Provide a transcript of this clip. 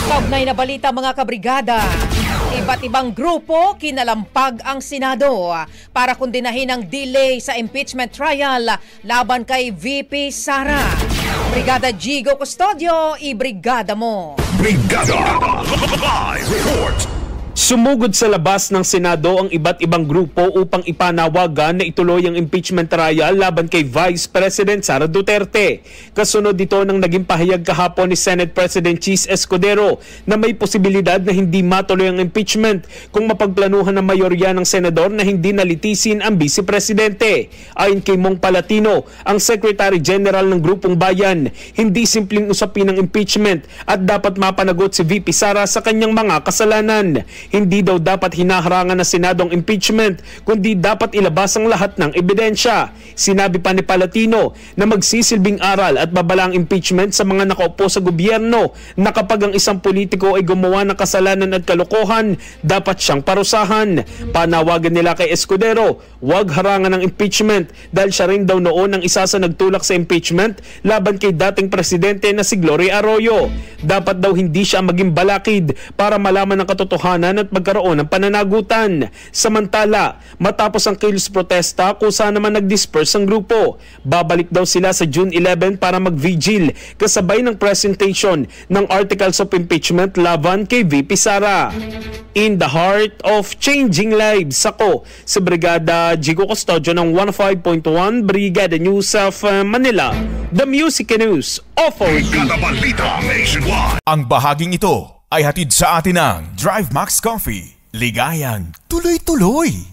Kaugnay na balita mga kabrigada, iba't ibang grupo kinalampag ang Senado para kundinahin ang delay sa impeachment trial laban kay VP Sara. Brigada Jigo Custodio, ibrigada mo. Brigada Live Report. Sumugod sa labas ng Senado ang iba't ibang grupo upang ipanawagan na ituloy ang impeachment trial laban kay Vice President Sara Duterte. Kasunod dito ng naging pahayag kahapon ni Senate President Chis Escudero na may posibilidad na hindi matuloy ang impeachment kung mapagplanuhan ng mayorya ng senador na hindi nalitisin ang Vice Presidente. Ayon kay Mong Palatino, ang Secretary General ng Grupong Bayan, hindi simpleng usapin ng impeachment at dapat mapanagot si VP Sara sa kanyang mga kasalanan. Hindi daw dapat hinaharangan ng Senado ang impeachment, kundi dapat ilabas ang lahat ng ebidensya. Sinabi pa ni Palatino na magsisilbing aral at babala ang impeachment sa mga nakaupo sa gobyerno na kapag ang isang politiko ay gumawa ng kasalanan at kalokohan, dapat siyang parusahan. Panawagan nila kay Escudero, huwag harangan ng impeachment dahil siya rin daw noon ang isa sa nagtulak sa impeachment laban kay dating presidente na si Gloria Arroyo. Dapat daw hindi siya maging balakid para malaman ang katotohanan at magkaroon ng pananagutan. Samantala, matapos ang kilos protesta, kusa naman nag-disperse ang grupo. Babalik daw sila sa June 11 para mag-vigil kasabay ng presentation ng articles of impeachment laban kay VP Sara. In the heart of changing lives, ako sa Brigada Jigo Custodio ng 105.1 Brigada News of Manila, the Music News Authority. Brigada Balita Nationwide. Ang bahaging ito ay hatid sa atin ng Drive Max Coffee. Ligayang tuloy-tuloy.